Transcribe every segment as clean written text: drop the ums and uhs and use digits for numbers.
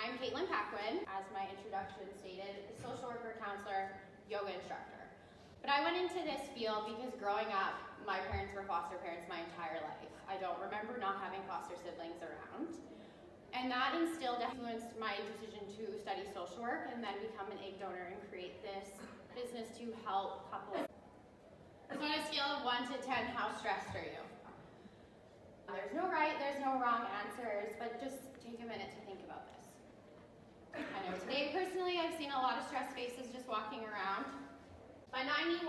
I'm Caitlin Paquin, as my introduction stated, a social worker, counselor, yoga instructor. But I went into this field because growing up, my parents were foster parents my entire life. I don't remember not having foster siblings around. And that influenced my decision to study social work and then become an egg donor and create this business to help couples. So on a scale of 1 to 10, how stressed are you? There's no right, there's no wrong answers, but just take a minute to think about this. I know today, personally, I've seen a lot of stressed faces just walking around. But 91%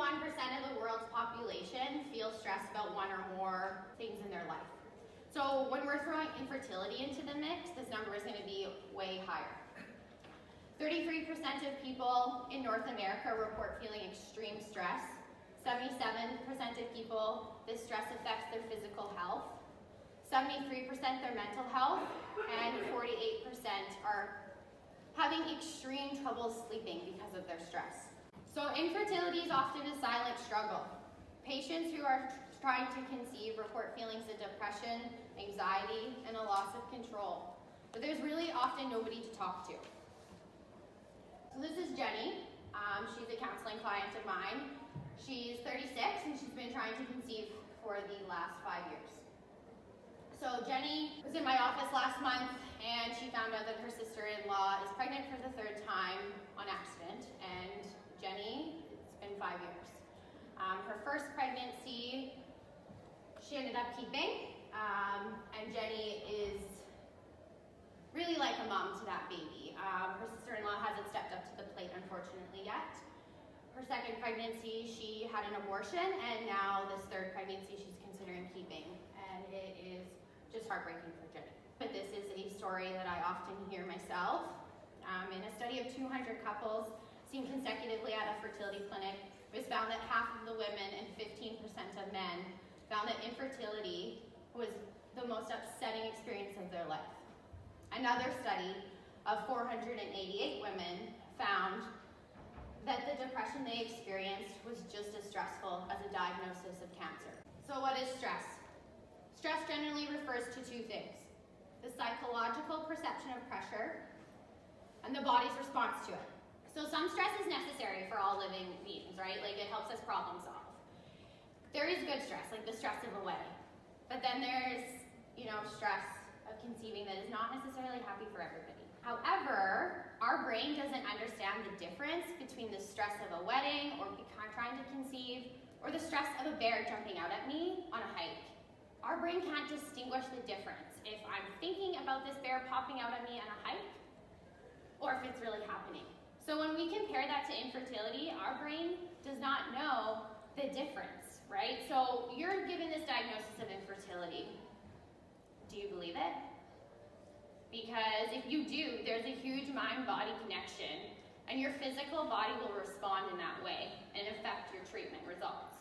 of the world's population feels stressed about one or more things in their life. So when we're throwing infertility into the mix, this number is going to be way higher. 33% of people in North America report feeling extreme stress. 77% of people, this stress affects their physical health. 73% their mental health, and 48% are having extreme trouble sleeping because of their stress. So infertility is often a silent struggle. Patients who are trying to conceive report feelings of depression, anxiety, and a loss of control. But there's really often nobody to talk to. So this is Jenny. She's a counseling client of mine. She's 36 and she's been trying to conceive for the last 5 years. So Jenny was in my office last month and she found out that her sister-in-law is pregnant for the 3rd time on accident. And Jenny, it's been 5 years. Her first pregnancy, she ended up keeping, and Jenny is really like a mom to that baby. Her sister-in-law hasn't stepped up to the plate, unfortunately, yet. Her second pregnancy, she had an abortion, and now this 3rd pregnancy, she's considering keeping, and it is just heartbreaking for Jenny. But this is a story that I often hear myself. In a study of 200 couples seen consecutively at a fertility clinic, it was found that half of the women and 15% of men found that infertility was the most upsetting experience of their life. Another study of 488 women found that the depression they experienced was just as stressful as a diagnosis of cancer. So what is stress? Stress generally refers to 2 things: the psychological perception of pressure and the body's response to it. So some stress is necessary for all living beings, right? Like it helps us problem solve. There is good stress, like the stress of a wedding. But then there's, stress of conceiving that is not necessarily happy for everybody. However, our brain doesn't understand the difference between the stress of a wedding or trying to conceive or the stress of a bear jumping out at me on a hike. Our brain can't distinguish the difference if I'm thinking about this bear popping out at me on a hike or if it's really happening. So when we compare that to infertility, our brain does not know the difference, right? So you're given this diagnosis of infertility. Do you believe it? Because if you do, there's a huge mind-body connection, and your physical body will respond in that way and affect your treatment results.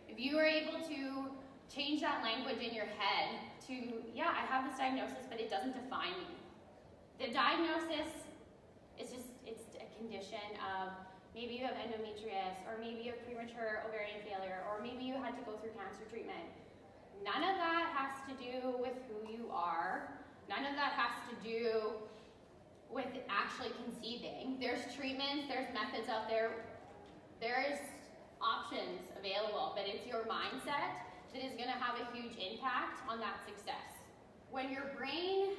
If you are able to change that language in your head to, yeah, I have this diagnosis, but it doesn't define me. The diagnosis is just, it's a condition of maybe you have endometriosis, or maybe you have premature ovarian failure, or maybe you had to go through cancer treatment. None of that has to do with who you are. None of that has to do with actually conceiving. There's treatments, there's methods out there, there's options available, but it's your mindset that is going to have a huge impact on that success. When your brain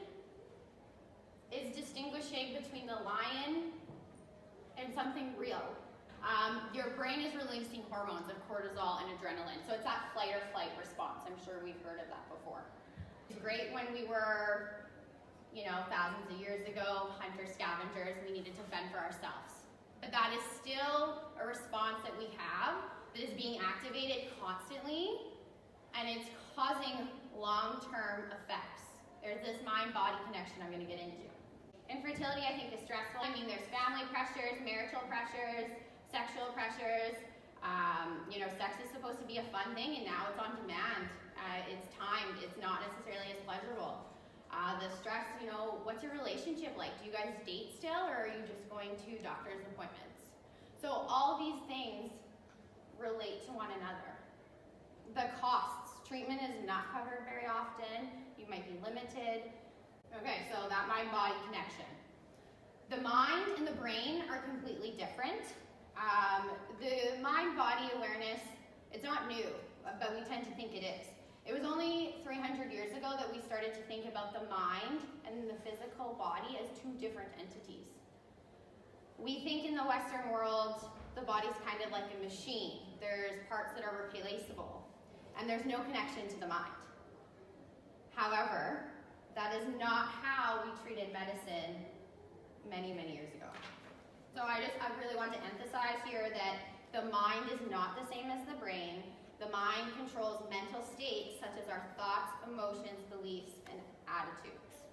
is distinguishing between the lion and something real, your brain is releasing hormones of cortisol and adrenaline. So it's that flight or flight response. I'm sure we've heard of that before. It's great when we were, thousands of years ago, hunter-scavengers, we needed to fend for ourselves. But that is still a response that we have that is being activated constantly, and it's causing long-term effects. There's this mind-body connection I'm going to get into. Infertility, I think, is stressful. There's family pressures, marital pressures, sexual pressures. Sex is supposed to be a fun thing, and now it's on demand. It's timed. It's not necessarily as pleasurable. The stress, what's your relationship like? Do you guys date still, or are you just going to doctor's appointments? So all these things relate to one another. The costs. Treatment is not covered very often. You might be limited. Okay, so that mind-body connection. The mind and the brain are completely different. The mind-body awareness, it's not new, but we tend to think it is. It was only 300 years ago that we started to think about the mind and the physical body as two different entities. We think in the Western world, the body's kind of like a machine. There's parts that are replaceable, and there's no connection to the mind. However, that is not how we treated medicine many, many years ago. So I really want to emphasize here that the mind is not the same as the brain. The mind controls mental states such as our thoughts, emotions, beliefs, and attitudes.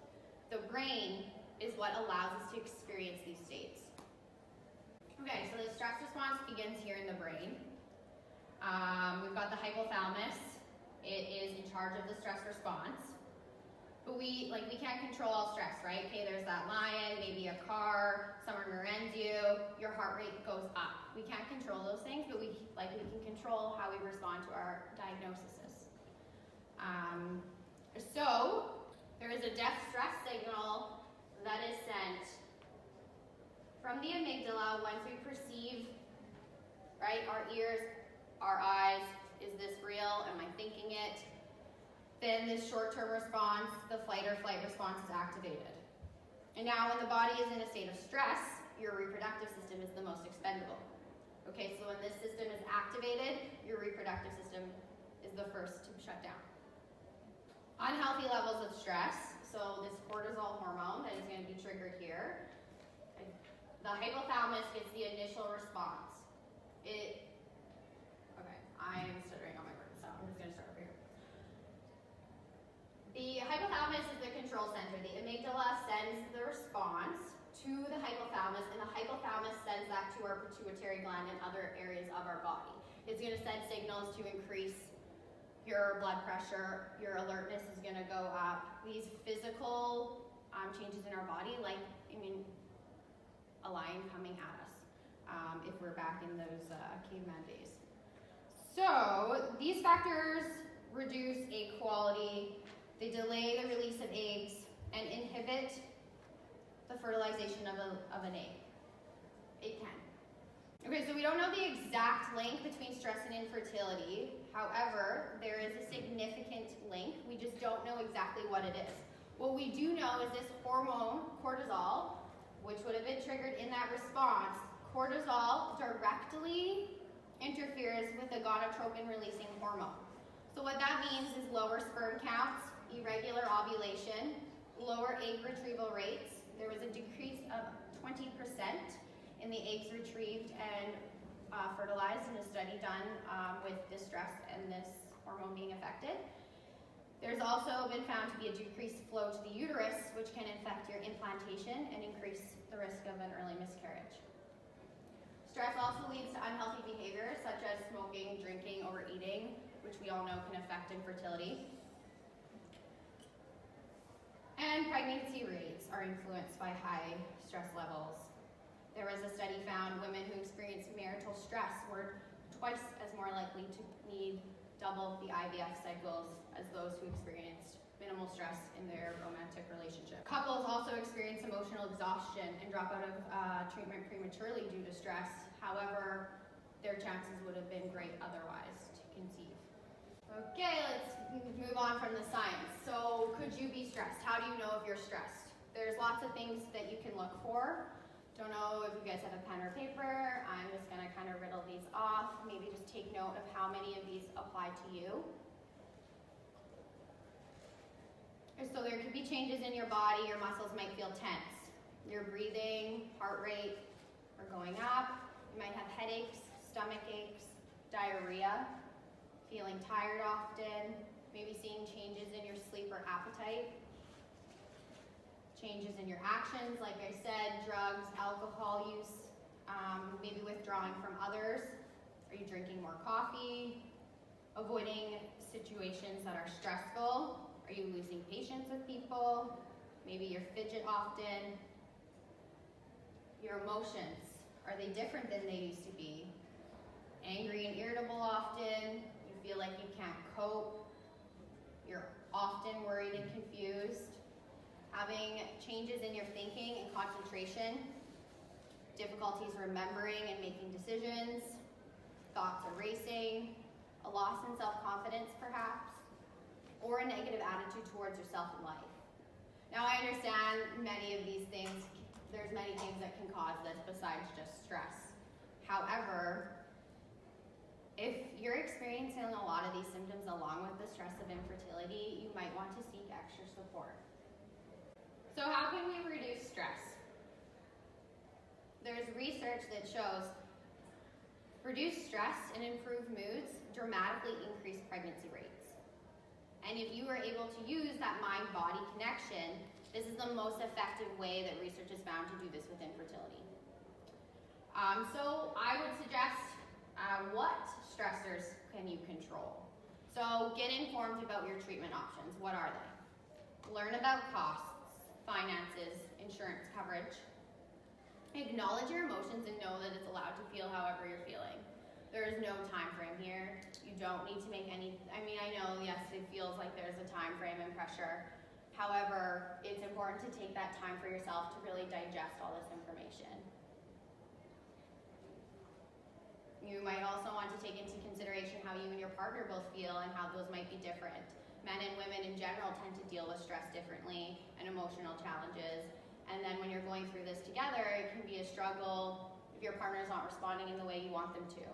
The brain is what allows us to experience these states. Okay, so the stress response begins here in the brain. We've got the hypothalamus. It is in charge of the stress response. But we can't control all stress, right? Okay, there's that lion, maybe a car, someone rear-ends you, your heart rate goes up. We can't control those things, but we can control how we respond to our diagnoses. So there is a death stress signal that is sent from the amygdala once we perceive, right, our ears, our eyes, is this real? Am I thinking it? Then this short-term response, the flight or flight response, is activated. And now when the body is in a state of stress, your reproductive system is the most expendable. Okay, so when this system is activated, your reproductive system is the first to shut down. Unhealthy levels of stress, so this cortisol hormone that is going to be triggered here, the hypothalamus gets the initial response. Okay, I am stuttering on my words, so I'm just going to start over here. The hypothalamus is the control center. The amygdala sends the response to the hypothalamus, and the hypothalamus sends that to our pituitary gland and other areas of our body. It's going to send signals to increase your blood pressure, your alertness is going to go up. These physical changes in our body, a lion coming at us, if we're back in those caveman days. So these factors reduce egg quality, they delay the release of eggs, and inhibit the fertilization of an egg. It can. Okay, so we don't know the exact link between stress and infertility. However, there is a significant link. We just don't know exactly what it is. What we do know is this hormone, cortisol, which would have been triggered in that response, cortisol directly interferes with the gonadotropin-releasing hormone. So what that means is lower sperm counts, irregular ovulation, lower egg retrieval rates. There was a decrease of 20% in the eggs retrieved and fertilized in a study done with distress and this hormone being affected. There's also been found to be a decreased flow to the uterus, which can affect your implantation and increase the risk of an early miscarriage. Stress also leads to unhealthy behaviors such as smoking, drinking, overeating, which we all know can affect infertility. And pregnancy rates are influenced by high stress levels. There was a study found women who experienced marital stress were twice as more likely to need double the IVF cycles as those who experienced minimal stress in their romantic relationship. Couples also experience emotional exhaustion and drop out of treatment prematurely due to stress. However, their chances would have been great otherwise to conceive. Okay, let's move on from the science. So, could you be stressed? How do you know if you're stressed? There's lots of things that you can look for. Don't know if you guys have a pen or paper. I'm just going to kind of riddle these off. Maybe just take note of how many of these apply to you. So there could be changes in your body. Your muscles might feel tense. Your breathing, heart rate are going up. You might have headaches, stomach aches, diarrhea, feeling tired often, maybe seeing changes in your sleep or appetite. Changes in your actions, like I said, drugs, alcohol use, maybe withdrawing from others. Are you drinking more coffee? Avoiding situations that are stressful. Are you losing patience with people? Maybe you fidget often. Your emotions, are they different than they used to be? Angry and irritable often. You feel like you can't cope. You're often worried and confused. having changes in your thinking and concentration, difficulties remembering and making decisions, thoughts erasing, a loss in self-confidence perhaps, or a negative attitude towards yourself in life. Now I understand many of these things, there's many things that can cause this besides just stress. However, if you're experiencing a lot of these symptoms along with the stress of infertility, you might want to seek extra support. So how can we reduce stress? There's research that shows reduced stress and improved moods dramatically increase pregnancy rates. And if you are able to use that mind-body connection, this is the most effective way that research has found to do this with infertility. So I would suggest what stressors can you control? So get informed about your treatment options. What are they? Learn about costs, finances, insurance coverage. Acknowledge your emotions and know that it's allowed to feel however you're feeling. There is no time frame here. You don't need to make any, I know, yes, it feels like there's a time frame and pressure. However, it's important to take that time for yourself to really digest all this information. You might also want to take into consideration how you and your partner both feel and how those might be different. Men and women in general tend to deal with stress differently and emotional challenges. And then when you're going through this together, it can be a struggle if your partner is not responding in the way you want them to.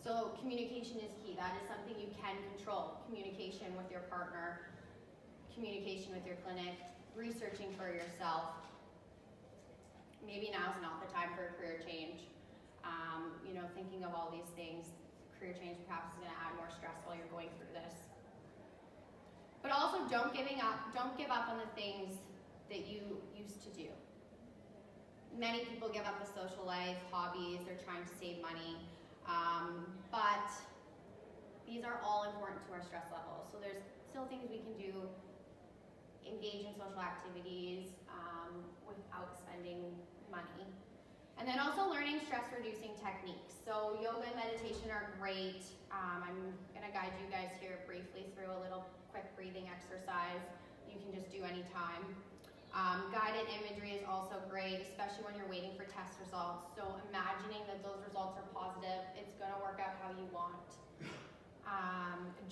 So communication is key. That is something you can control. Communication with your partner, communication with your clinic, researching for yourself. Maybe now's not the time for a career change. Thinking of all these things, career change perhaps is going to add more stress while you're going through this. But also don't give up on the things that you used to do. Many people give up a social life, hobbies, they're trying to save money, but these are all important to our stress levels. So there's still things we can do, engage in social activities without spending money. And then also learning stress-reducing techniques. So yoga and meditation are great. I'm gonna guide you guys here briefly through a little quick breathing exercise you can just do anytime. Guided imagery is also great, especially when you're waiting for test results. So imagining that those results are positive, it's gonna work out how you want.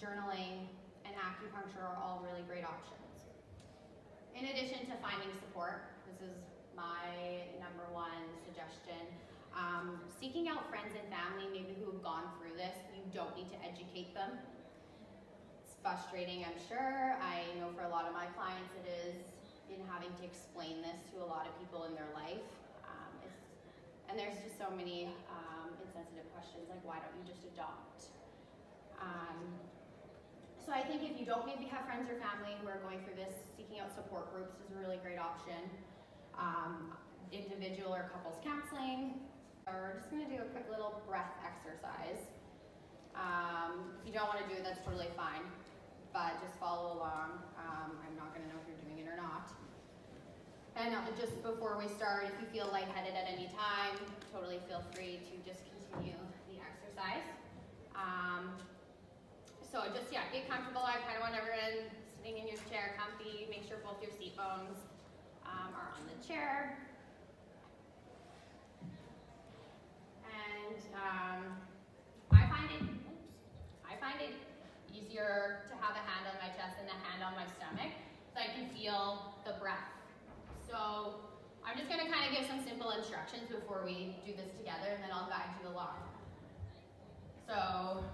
Journaling and acupuncture are all really great options. In addition to finding support, this is my number one suggestion. Seeking out friends and family maybe who have gone through this. You don't need to educate them. It's frustrating, I'm sure. I know for a lot of my clients it is, in having to explain this to a lot of people in their life. And there's just so many insensitive questions like, why don't you just adopt? So I think if you don't maybe have friends or family who are going through this, seeking out support groups is a really great option. Individual or couples counseling. So we're just gonna do a quick little breath exercise. If you don't wanna do it, that's totally fine, but just follow along. I'm not gonna know if you're doing it or not. And just before we start, if you feel lightheaded at any time, totally feel free to just continue the exercise. So just, get comfortable. I kind of want everyone sitting in your chair comfy. Make sure both your seat bones are on the chair. And I find it easier to have a hand on my chest than a hand on my stomach, so I can feel the breath. So I'm just gonna kind of give some simple instructions before we do this together, and then I'll guide you along. So,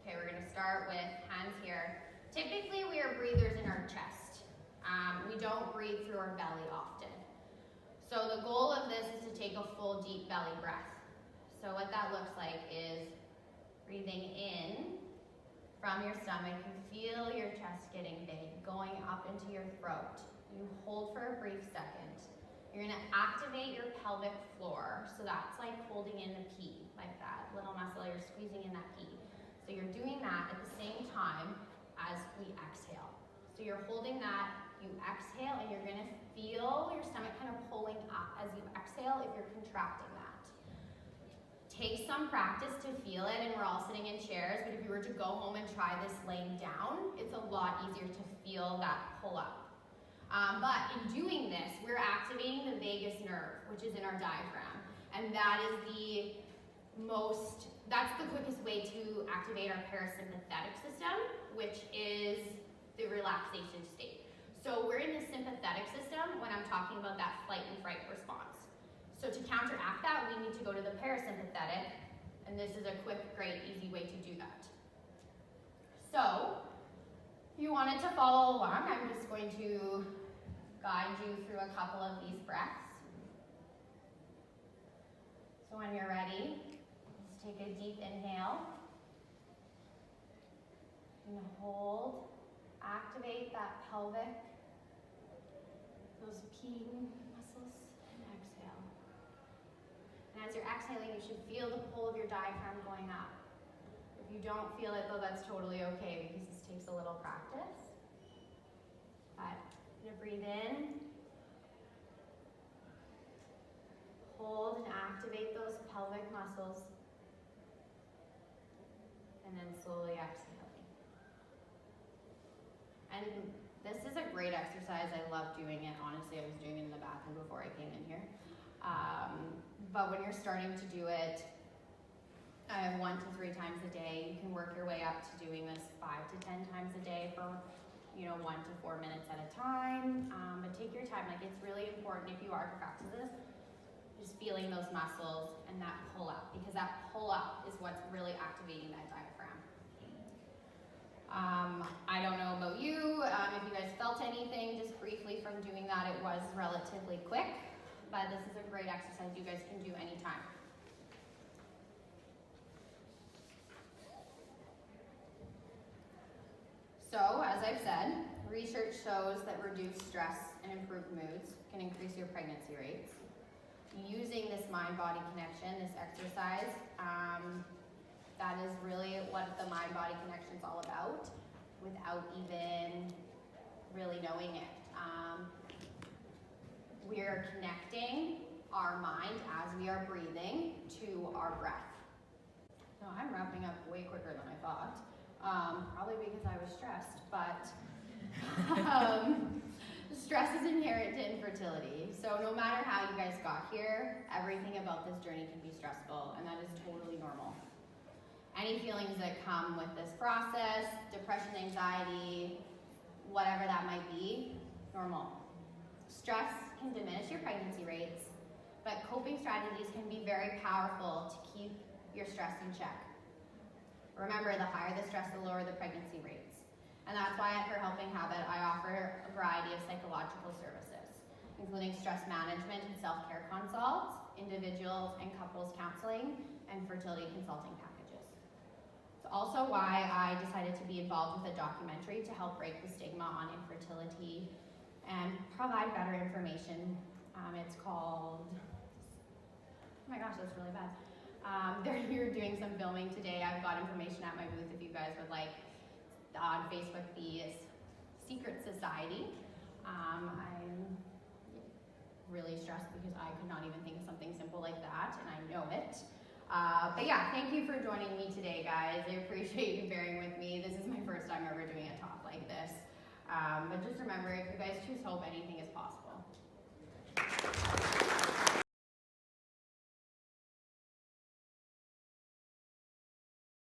okay, we're gonna start with hands here. Typically, we are breathers in our chest. We don't breathe through our belly often. So the goal of this is to take a full, deep belly breath. So what that looks like is breathing in from your stomach. You feel your chest getting big, going up into your throat. You hold for a brief second. You're gonna activate your pelvic floor. So that's like holding in the pee, like that little muscle, you're squeezing in that pee. So you're doing that at the same time as we exhale. So you're holding that, you exhale, and you're gonna feel your stomach kind of pulling up as you exhale if you're contracting that. Take some practice to feel it, and we're all sitting in chairs, but if you were to go home and try this laying down, it's a lot easier to feel that pull up. But in doing this, we're activating the vagus nerve, which is in our diaphragm. And that is that's the quickest way to activate our parasympathetic system, which is the relaxation state. So we're in the sympathetic system when I'm talking about that flight and fright response. So to counteract that, we need to go to the parasympathetic, and this is a quick, great, easy way to do that. So, if you wanted to follow along, I'm just going to guide you through a couple of these breaths. So when you're ready, just take a deep inhale and hold. Activate that pelvic, those peeing muscles, and exhale. And as you're exhaling, you should feel the pull of your diaphragm going up. If you don't feel it though, that's totally okay because this takes a little practice. But you're gonna breathe in, hold and activate those pelvic muscles, and then slowly exhale. And this is a great exercise. I love doing it. Honestly, I was doing it in the bathroom before I came in here. But when you're starting to do it 1 to 3 times a day, you can work your way up to doing this 5 to 10 times a day for 1 to 4 minutes at a time. But take your time. Like, it's really important if you are to practice this, just feeling those muscles and that pull up, because that pull up is what's really activating that diaphragm. I don't know about you, if you guys felt anything just briefly from doing that. It was relatively quick, but this is a great exercise you guys can do anytime. So, as I've said, research shows that reduced stress and improved moods can increase your pregnancy rates. Using this mind-body connection, this exercise, that is really what the mind-body connection is all about, without even really knowing it. We are connecting our mind as we are breathing to our breath. So I'm wrapping up way quicker than I thought, probably because I was stressed, but stress is inherent to infertility. So no matter how you guys got here, everything about this journey can be stressful, and that is totally normal. Any feelings that come with this process, depression, anxiety, whatever that might be, normal. Stress can diminish your pregnancy rates, but coping strategies can be very powerful to keep your stress in check. Remember, the higher the stress, the lower the pregnancy rates. And that's why at Her Helping Habit, I offer a variety of psychological services, including stress management and self-care consults, individuals and couples counseling, and fertility consulting packages. It's also why I decided to be involved with a documentary to help break the stigma on infertility and provide better information. It's called, oh my gosh, that's really bad. We're doing some filming today. I've got information at my booth if you guys would like. On Facebook, the Secret Society. I'm really stressed because I could not even think of something simple like that, and I know it. But yeah, thank you for joining me today, guys. I appreciate you bearing with me. This is my first time ever doing a talk like this. But just remember, if you guys choose hope, anything is possible.